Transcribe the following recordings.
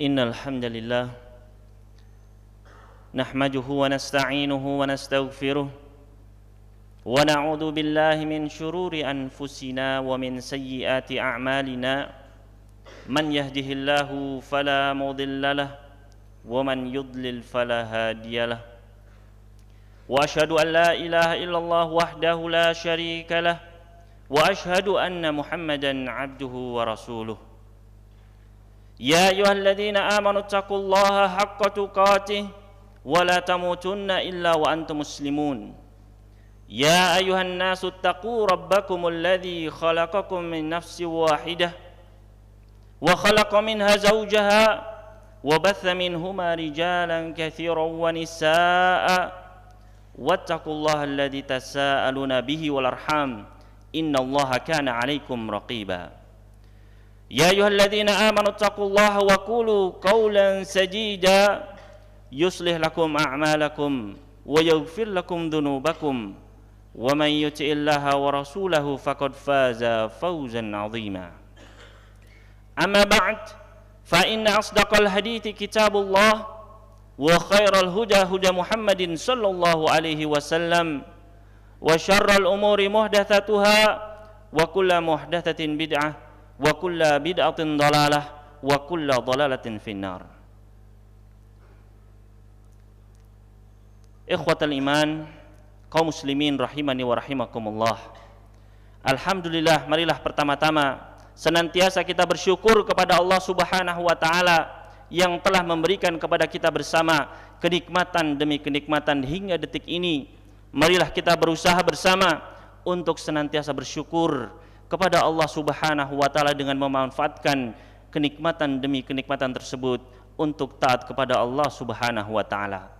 Innal hamdalillah nahmaduhu wa nasta'inuhu wa nastaghfiruh wa na'udzu billahi min shururi anfusina wa min sayyiati a'malina man yahdihillahu fala mudilla lahu wa man yudlil fala hadiya lahu wa asyhadu an la ilaha illallah wahdahu la syarika lahu wa asyhadu anna Muhammadan 'abduhu wa rasuluh. Ya ayyuhalladzina amanu taqullaha haqqa tuqatih wa la tamutunna illa wa antum muslimun. Ya ayyuhan nasu taqu rabbakumul ladzi khalaqakum min nafsin wahidah wa khalaqa minha zawjaha wa batha minhuma rijalan katsiran wa nisaa'a wattaqullaha alladzi tasaaluna bihi wal arham innallaha kana 'alaikum raqiba. Ya ayyuhalladzina amanu taqullaha wa qulu qawlan sadida yuslih lakum a'malakum wa yaghfir lakum dhunubakum wa man yuti'illaha wa rasulahu faqad faza fawzan 'azima. Amma ba'd, fa inna asdaqal hadithi kitabullah wa khairal huda huda Muhammadin sallallahu alaihi wasallam wa syarral umuri muhdatsatuha wa kullu muhdatsatin bid'ah wa kulla bid'atin dalalah wa kulla dalalatin finnar. Ikhwatal iman, kaum muslimin rahimani wa rahimakumullah. Alhamdulillah, marilah pertama-tama senantiasa kita bersyukur kepada Allah Subhanahu wa taala yang telah memberikan kepada kita bersama kenikmatan demi kenikmatan hingga detik ini. Marilah kita berusaha bersama untuk senantiasa bersyukur kepada Allah Subhanahu wa taala dengan memanfaatkan kenikmatan demi kenikmatan tersebut untuk taat kepada Allah Subhanahu wa taala.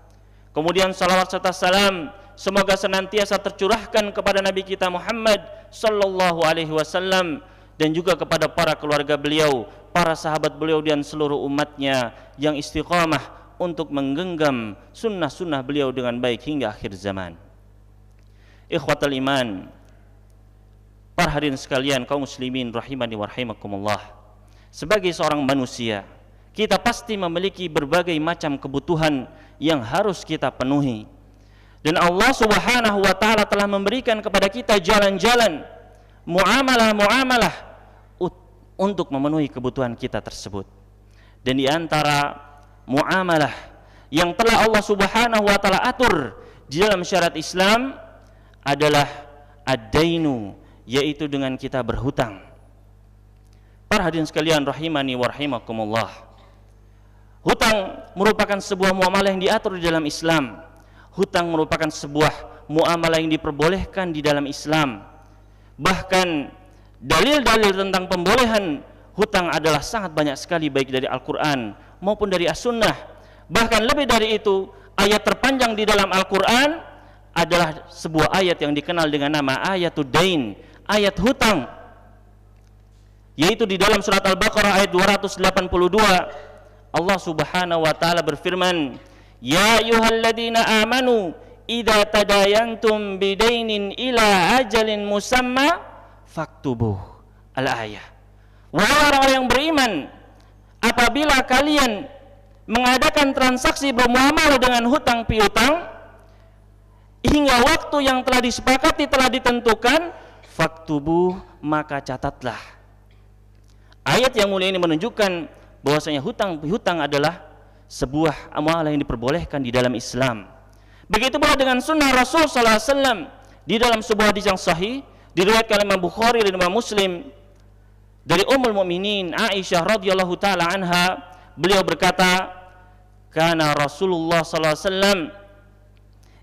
Kemudian salawat serta salam semoga senantiasa tercurahkan kepada Nabi kita Muhammad sallallahu alaihi wasallam dan juga kepada para keluarga beliau, para sahabat beliau dan seluruh umatnya yang istiqamah untuk menggenggam sunnah-sunnah beliau dengan baik hingga akhir zaman. Ikhwatal iman, para hadirin sekalian kaum muslimin rahimani wa rahimakumullah. Sebagai seorang manusia, kita pasti memiliki berbagai macam kebutuhan yang harus kita penuhi. Dan Allah Subhanahu wa taala telah memberikan kepada kita jalan-jalan, muamalah-muamalah untuk memenuhi kebutuhan kita tersebut. Dan di antara muamalah yang telah Allah Subhanahu wa taala atur di dalam syariat Islam adalah ad-dainu, yaitu dengan kita berhutang. Para hadirin sekalian rahimani wa rahimakumullah. Hutang merupakan sebuah muamalah yang diatur di dalam Islam. Hutang merupakan sebuah muamalah yang diperbolehkan di dalam Islam. Bahkan dalil-dalil tentang pembolehan hutang adalah sangat banyak sekali, baik dari Al-Quran maupun dari As-Sunnah. Bahkan lebih dari itu, ayat terpanjang di dalam Al-Quran adalah sebuah ayat yang dikenal dengan nama ayatud dain, ayat hutang, yaitu di dalam surat Al-Baqarah ayat 282 Allah Subhanahu wa taala berfirman, ya ayyuhalladzina amanu idza tadayantum bidainin ila ajalin musamma faktubuh. Al-ayah. Wahai orang-orang yang beriman, apabila kalian mengadakan transaksi bermuamalah dengan hutang piutang hingga waktu yang telah disepakati, telah ditentukan, faktubuh, maka catatlah. Ayat yang mulia ini menunjukkan bahwasanya hutang piutang adalah sebuah amalan yang diperbolehkan di dalam Islam. Begitu pula dengan sunnah Rasul sallallahu alaihi wasallam di dalam sebuah hadis yang sahih diriwayatkan oleh Imam Bukhari dan Imam Muslim dari Ummul Mukminin Aisyah radhiyallahu taala anha, beliau berkata, kana Rasulullah sallallahu alaihi wasallam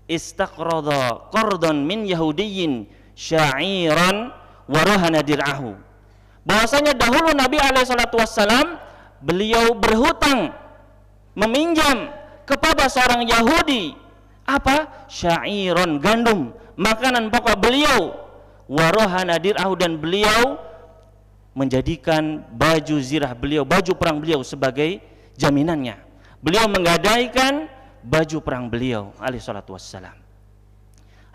istaqrada qardan min yahudiyyin sya'iran wa rahana dir'ahu. Bahwasanya dahulu Nabi alaihi salatu wassalam beliau berhutang, meminjam kepada seorang Yahudi apa? Sya'iran, gandum, makanan pokok beliau, wa rahana dir'ahu, dan beliau menjadikan baju zirah beliau, baju perang beliau sebagai jaminannya. Beliau menggadaikan baju perang beliau alaihi salatu wassalam.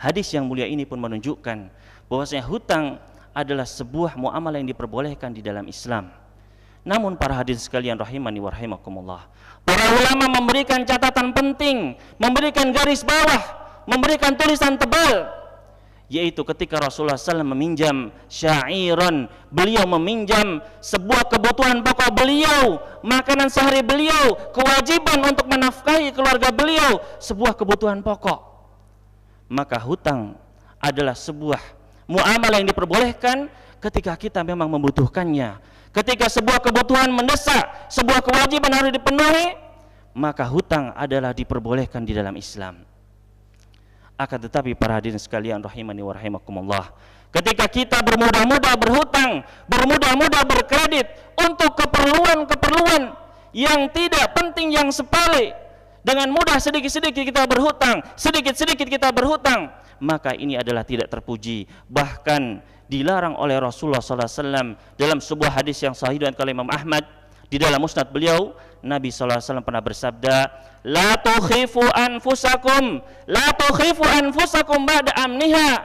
Hadis yang mulia ini pun menunjukkan bahwasanya hutang adalah sebuah muamalah yang diperbolehkan di dalam Islam. Namun para hadirin sekalian rahimani wa rahimakumullah, para ulama memberikan catatan penting, memberikan garis bawah, memberikan tulisan tebal, yaitu ketika Rasulullah SAW meminjam syairan, beliau meminjam sebuah kebutuhan pokok beliau, makanan sehari beliau, kewajiban untuk menafkahi keluarga beliau, sebuah kebutuhan pokok. Maka hutang adalah sebuah muamalah yang diperbolehkan ketika kita memang membutuhkannya. Ketika sebuah kebutuhan mendesak, sebuah kewajiban harus dipenuhi, maka hutang adalah diperbolehkan di dalam Islam. Akan tetapi para hadirin sekalian rahimani wa rahimakumullah, ketika kita bermudah-mudah berhutang, bermudah-mudah berkredit untuk keperluan-keperluan yang tidak penting, yang sepele, dengan mudah sedikit-sedikit kita berhutang, sedikit-sedikit kita berhutang, maka ini adalah tidak terpuji, bahkan dilarang oleh Rasulullah SAW dalam sebuah hadis yang sahih dan oleh Imam Ahmad di dalam musnad beliau. Nabi SAW pernah bersabda, la tukhifu anfusakum ba'da amniha.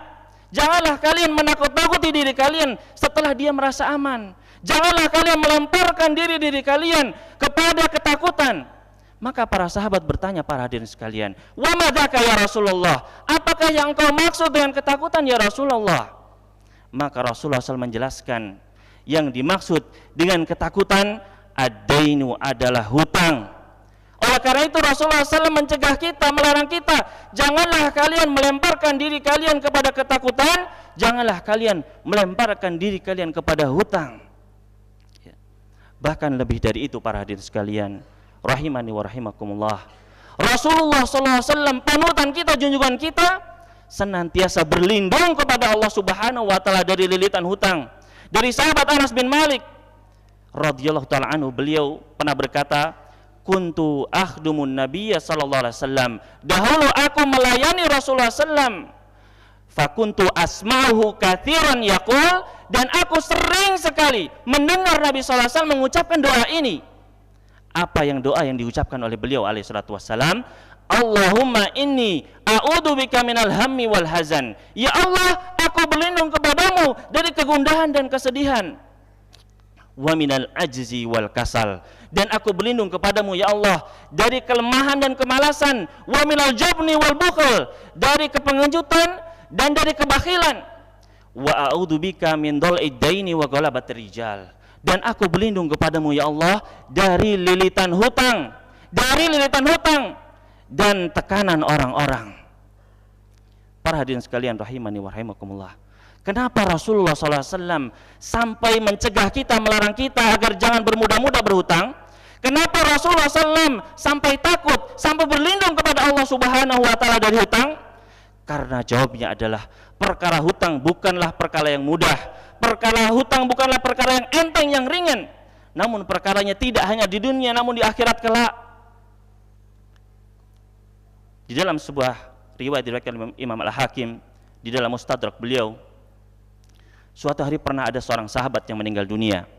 Janganlah kalian menakut-nakuti diri kalian setelah dia merasa aman. Janganlah kalian melemparkan diri kalian kepada ketakutan. Maka para sahabat bertanya, para hadirin sekalian, wa madzaka ya Rasulullah, apakah yang engkau maksud dengan ketakutan ya Rasulullah? Maka Rasulullah SAW menjelaskan, yang dimaksud dengan ketakutan ad-dainu adalah hutang. Oleh karena itu Rasulullah SAW mencegah kita, melarang kita, janganlah kalian melemparkan diri kalian kepada ketakutan, janganlah kalian melemparkan diri kalian kepada hutang. Bahkan lebih dari itu para hadirin sekalian rahimani wa rahimakumullah, Rasulullah SAW panutan kita, junjungan kita, senantiasa berlindung kepada Allah Subhanahu wa taala dari lilitan hutang. Dari sahabat Anas bin Malik radhiyallahu taala anhu, beliau pernah berkata, kuntu akhdumun nabiyya sallallahu alaihi wasallam, dahulu aku melayani Rasulullah sallam, fakuntu asma'uhu katsiran yaqul, dan aku sering sekali mendengar Nabi sallallahu alaihi wasallam mengucapkan doa ini. Apa yang doa yang diucapkan oleh beliau alaihi salatu wassalam? Allahumma inni a'udzubika minal hammi wal hazan. Ya Allah, aku berlindung kepadamu dari kegundahan dan kesedihan. Wa minal ajzi wal kasal, dan aku berlindung kepadamu ya Allah dari kelemahan dan kemalasan. Wa minal jabni wal bukhl, dari kepengejutan dan dari kebakhilan. Wa a'udzubika min dhal'id daini wa ghalabatir rijal, dan aku berlindung kepadamu ya Allah dari lilitan hutang, dan tekanan orang-orang. Para hadirin sekalian rahimani wa rahimakumullah, kenapa Rasulullah SAW sampai mencegah kita, melarang kita agar jangan bermudah-mudah berhutang? Kenapa Rasulullah SAW sampai takut, sampai berlindung kepada Allah Subhanahu wa taala dari hutang? Karena jawabnya adalah, perkara hutang bukanlah perkara yang mudah, perkara hutang bukanlah perkara yang enteng, yang ringan, namun perkaranya tidak hanya di dunia namun di akhirat kelak. Di dalam sebuah riwayat diriwayatkan Imam Al-Hakim di dalam Mustadrak beliau, suatu hari pernah ada seorang sahabat yang meninggal dunia.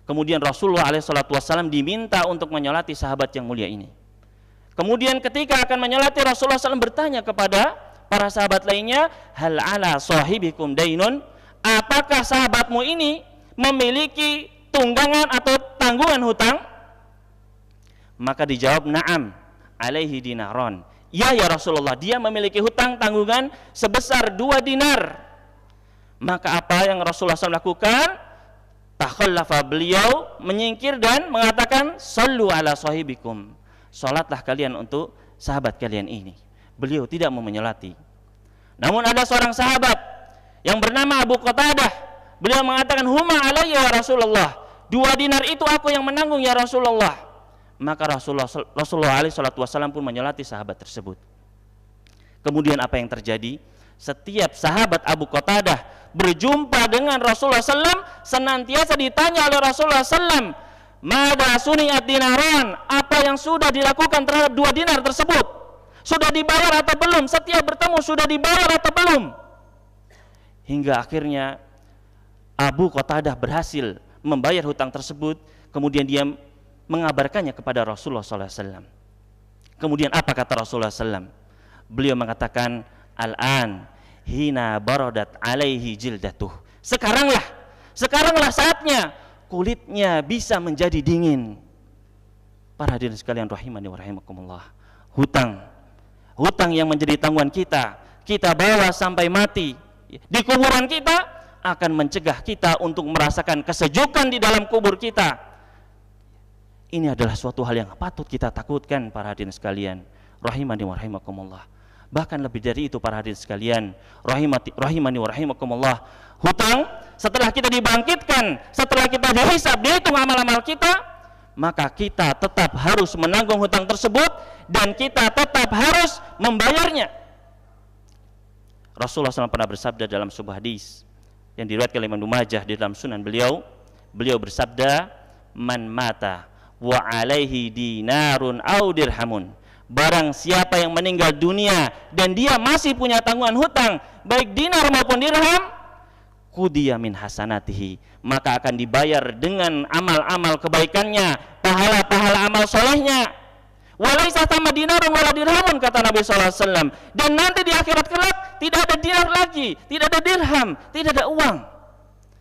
Kemudian Rasulullah SAW diminta untuk menyolati sahabat yang mulia ini. Kemudian ketika akan menyolati, Rasulullah SAW bertanya kepada para sahabat lainnya, hal ala sahibikum dainun, apakah sahabatmu ini memiliki tunggangan atau tanggungan hutang? Maka dijawab, na'am alaihi dinaron. Ya Rasulullah, dia memiliki hutang tanggungan sebesar 2 dinar. Maka apa yang Rasulullah SAW lakukan? Takhallafa, beliau menyingkir dan mengatakan, sallu ala sahibikum, salatlah kalian untuk sahabat kalian ini. Beliau tidak mau menyolati. Namun ada seorang sahabat yang bernama Abu Qatadah, beliau mengatakan, huma alayya ya Rasulullah, 2 dinar itu aku yang menanggung ya Rasulullah. Maka Rasulullah SAW pun menyolati sahabat tersebut. Kemudian apa yang terjadi? Setiap sahabat Abu Qatadah berjumpa dengan Rasulullah SAW, senantiasa ditanya oleh Rasulullah SAW, mada suni'at dinaran, apa yang sudah dilakukan terhadap 2 dinar tersebut? Sudah dibayar atau belum? Setiap bertemu, sudah dibayar atau belum? Hingga akhirnya Abu Qatadah berhasil membayar hutang tersebut. Kemudian dia mengabarkannya kepada Rasulullah SAW. Kemudian apa kata Rasulullah SAW? Beliau mengatakan, al-an hina baradat alaihi jildatuh, sekaranglah saatnya kulitnya bisa menjadi dingin. Para hadirin sekalian rahimani wa rahimakumullah, hutang yang menjadi tanggungan kita bawa sampai mati di kuburan kita, akan mencegah kita untuk merasakan kesejukan di dalam kubur kita. Ini adalah suatu hal yang patut kita takutkan para hadirin sekalian rahimani wa rahimakumullah. Bahkan lebih dari itu para hadirin sekalian rahimani wa rahimakumullah, hutang setelah kita dibangkitkan, setelah kita dihisab, dihitung amal-amal kita, maka kita tetap harus menanggung hutang tersebut dan kita tetap harus membayarnya. Rasulullah SAW pernah bersabda dalam sebuah hadis yang diriwayatkan oleh Ibnu Majah di dalam sunan beliau bersabda, man mata wa alaihi dinarun au dirhamun, barang siapa yang meninggal dunia dan dia masih punya tanggungan hutang baik dinar maupun dirham, qudiya min hasanatihi, maka akan dibayar dengan amal-amal kebaikannya, pahala-pahala amal solehnya. Walaisa sama dinarun wala dirhamun, kata Nabi SAW. Dan nanti di akhirat kelak tidak ada dinar lagi, tidak ada dirham, tidak ada uang.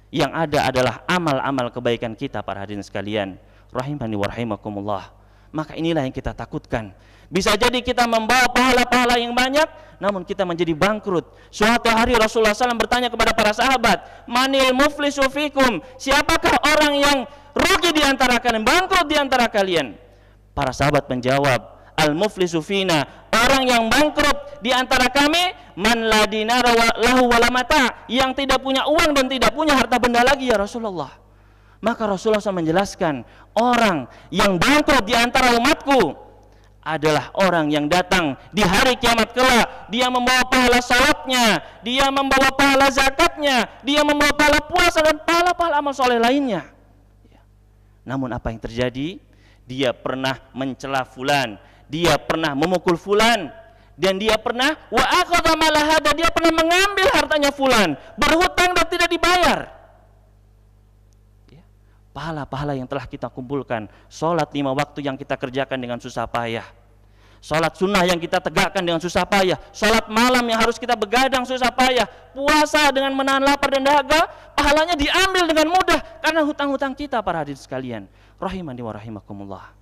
Yang ada adalah amal-amal kebaikan kita para hadirin sekalian rahimani wa rahimakumullah. Maka inilah yang kita takutkan. Bisa jadi kita membawa pahala-pahala yang banyak, namun kita menjadi bangkrut. Suatu hari Rasulullah SAW bertanya kepada para sahabat, manil muflisu fikum, siapakah orang yang rugi di antara kalian, bangkrut di antara kalian? Para sahabat menjawab, al muflisu fina, orang yang bangkrut di antara kami, man la dinara lahu wala mata, yang tidak punya uang dan tidak punya harta benda lagi ya Rasulullah. Maka Rasulullah SAW menjelaskan, orang yang bangkrut di antara umatku adalah orang yang datang di hari kiamat kelak, dia membawa pahala salatnya, dia membawa pahala zakatnya, dia membawa pahala puasa dan pahala-pahala amal soleh lainnya. Namun apa yang terjadi? Dia pernah mencela fulan, dia pernah memukul fulan, dan dia pernah wa akhadha mala hada, dia pernah mengambil hartanya fulan, berhutang dan tidak dibayar. Pahala-pahala yang telah kita kumpulkan, sholat 5 waktu yang kita kerjakan dengan susah payah, sholat sunnah yang kita tegakkan dengan susah payah, sholat malam yang harus kita begadang susah payah, puasa dengan menahan lapar dan dahaga, pahalanya diambil dengan mudah karena hutang-hutang kita para hadirin sekalian rahimani wa rahimakumullah.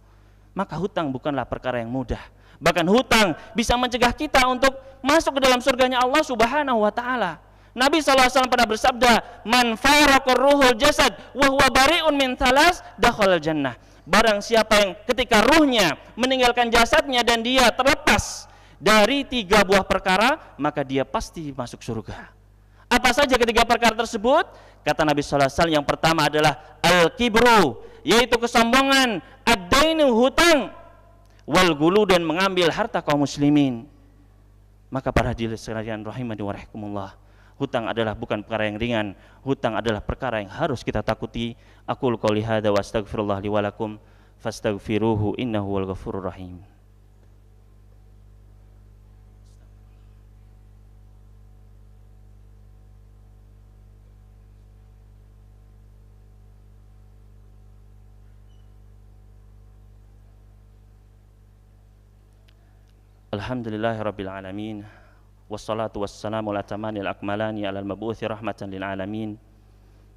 Maka hutang bukanlah perkara yang mudah, bahkan hutang bisa mencegah kita untuk masuk ke dalam surganya Allah Subhanahu wa ta'ala. Nabi SAW pernah bersabda, man faraqar ruhul jasad wa huwa bari'un min thalas dakhala jannah. Barang siapa yang ketika ruhnya meninggalkan jasadnya dan dia terlepas dari 3 buah perkara, maka dia pasti masuk surga. Apa saja ketiga perkara tersebut? Kata Nabi SAW, yang pertama adalah al-kibru, yaitu kesombongan, ad-dainu, hutang, wal gulu, dan mengambil harta kaum muslimin. Maka para hadirin sekalian rahimani wa rahimakumullah, hutang adalah bukan perkara yang ringan, hutang adalah perkara yang harus kita takuti. Aqulu qouli hadza wa astaghfirullah li wa lakum fastaghfiruhu innahu wal ghafurur rahim. Alhamdulillahirabbil alamin. Wassalatu wassalamu ala tamanil akmalani ala al-mabuthi rahmatan lil alamin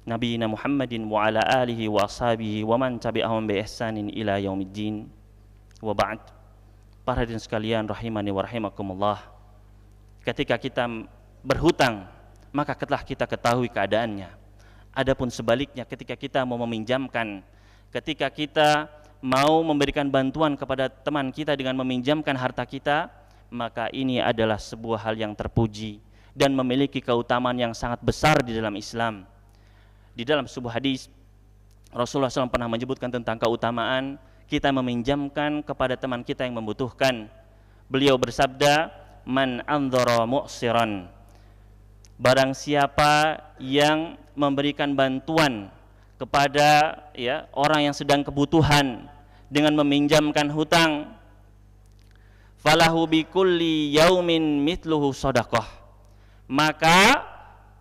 nabiyina Muhammadin wa ala alihi wa ashabihi wa man tabi'ahum bi ihsanin ila yaumiddin. Wa ba'd. Para hadirin sekalian rahimani wa rahimakumullah, ketika kita berhutang maka telah kita ketahui keadaannya. Adapun sebaliknya, ketika kita mau meminjamkan, ketika kita mau memberikan bantuan kepada teman kita dengan meminjamkan harta kita, maka ini adalah sebuah hal yang terpuji dan memiliki keutamaan yang sangat besar di dalam Islam. Di dalam sebuah hadis, Rasulullah SAW pernah menyebutkan tentang keutamaan kita meminjamkan kepada teman kita yang membutuhkan. Beliau bersabda, man anzara mu'siran, barang siapa yang memberikan bantuan kepada orang yang sedang kebutuhan dengan meminjamkan hutang, falahu bikulli yaumin mithluhu shadaqah, maka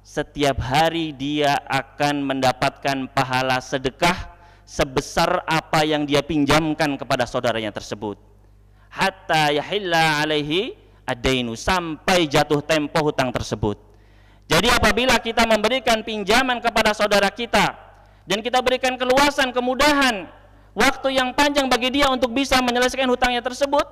setiap hari dia akan mendapatkan pahala sedekah sebesar apa yang dia pinjamkan kepada saudaranya tersebut, hatta yahilla alaihi ad-dainu, sampai jatuh tempo hutang tersebut. Jadi apabila kita memberikan pinjaman kepada saudara kita dan kita berikan keluasan, kemudahan, waktu yang panjang bagi dia untuk bisa menyelesaikan hutangnya tersebut,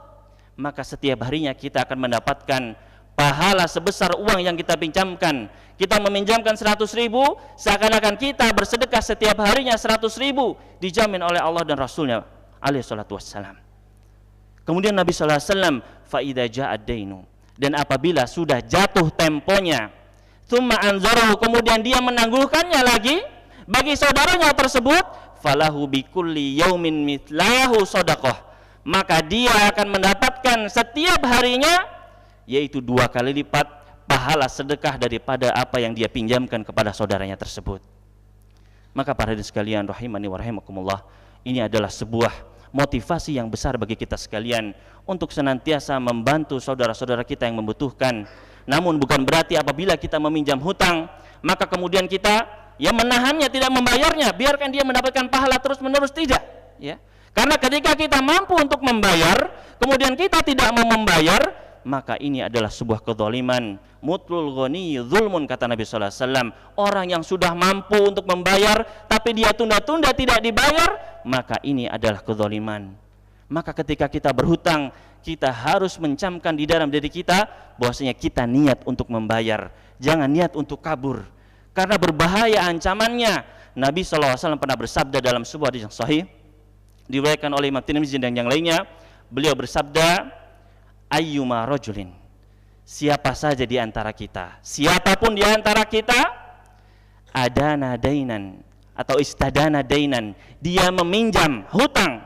maka setiap harinya kita akan mendapatkan pahala sebesar uang yang kita pinjamkan. Kita meminjamkan 100.000, seakan-akan kita bersedekah setiap harinya 100.000, dijamin oleh Allah dan Rasulnya alaihi salatu wassalam. Kemudian Nabi SAW, fa'idha ja'ad dainu, dan apabila sudah jatuh temponya, thumma anzarahu, kemudian dia menangguhkannya lagi bagi saudaranya tersebut, falahu bikulli yaumin mithlahu sadaqah, maka dia akan mendapatkan setiap harinya yaitu 2 kali lipat pahala sedekah daripada apa yang dia pinjamkan kepada saudaranya tersebut. Maka para hadirin sekalian rahimani wa rahimakumullah, ini adalah sebuah motivasi yang besar bagi kita sekalian untuk senantiasa membantu saudara-saudara kita yang membutuhkan. Namun bukan berarti apabila kita meminjam hutang maka kemudian kita menahannya, tidak membayarnya, biarkan dia mendapatkan pahala terus-menerus, tidak, ya. Karena ketika kita mampu untuk membayar kemudian kita tidak mau membayar, maka ini adalah sebuah kezaliman. Mutlul ghani zulmun, kata Nabi sallallahu alaihi wasallam. Orang yang sudah mampu untuk membayar tapi dia tunda-tunda tidak dibayar, maka ini adalah kezaliman. Maka ketika kita berhutang, kita harus mencamkan di dalam diri kita bahwasanya kita niat untuk membayar, jangan niat untuk kabur. Karena berbahaya ancamannya. Nabi sallallahu alaihi wasallam pernah bersabda dalam sebuah hadis yang sahih, diriwayatkan oleh Imam Tirmidzi dan yang lainnya, beliau bersabda, ayyuma rajulin, siapa saja di antara kita, siapapun di antara kita, adana dainan atau istadana dainan, dia meminjam hutang,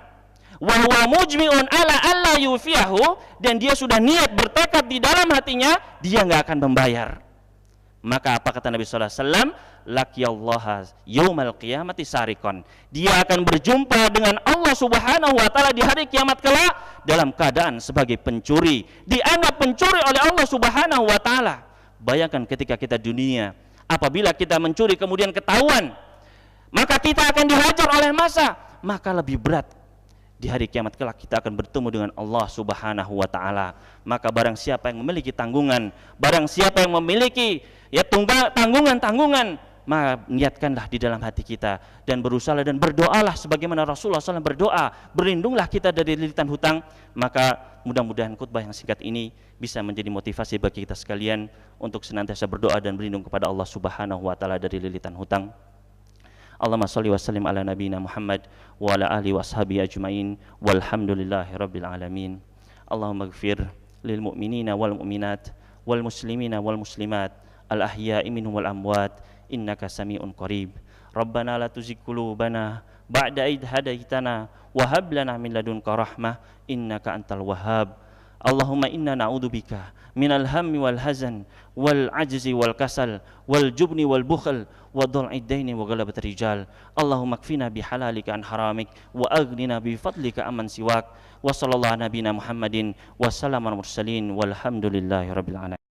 wa huwa mujmi'un ala alla yufiyahu, dan dia sudah niat bertekad di dalam hatinya dia enggak akan membayar, maka apa kata Nabi sallallahu alaihi wasallam, laqiyallaha yaumal qiyamati sarikon, dia akan berjumpa dengan Allah Subhanahu wa taala di hari kiamat kelak dalam keadaan sebagai pencuri, dianggap pencuri oleh Allah Subhanahu wa taala. Bayangkan ketika kita dunia, apabila kita mencuri kemudian ketahuan, maka kita akan dihajar oleh massa, maka lebih berat di hari kiamat kelak kita akan bertemu dengan Allah Subhanahu wa taala. Maka barang siapa yang memiliki tanggungan, barang siapa yang memiliki tanggungan, maka niatkanlah di dalam hati kita dan berusaha dan berdoalah sebagaimana Rasulullah SAW berdoa, berlindunglah kita dari lilitan hutang. Maka mudah-mudahan khutbah yang singkat ini bisa menjadi motivasi bagi kita sekalian untuk senantiasa berdoa dan berlindung kepada Allah Subhanahu wa taala dari lilitan hutang. Allahumma shalli wa sallim ala nabiyyina Muhammad wa ala alihi wa ashabihi ajmain walhamdulillahi rabbil alamin. Allahumma ighfir lil mu'minina wal mu'minat wal muslimina wal muslimat al ahya'i minhum wal amwat innaka sami'un qarib. Rabbana la tuzigh qulubana ba'da id hadaitana wa hab lana min ladunka rahmah innaka antal wahhab. Allahumma inna na'udzubika minal hammi wal hazan wal ajzi wal kasal wal jubni wal bukhl wa dhal'id daini wa ghalabat rijal. Allahumma kfina bihalalika an haramik wa aghnina bi fadlika amman siwak. Wa sallallahu nabiyana Muhammadin wa sallamal mursalin walhamdulillahi rabbil alamin.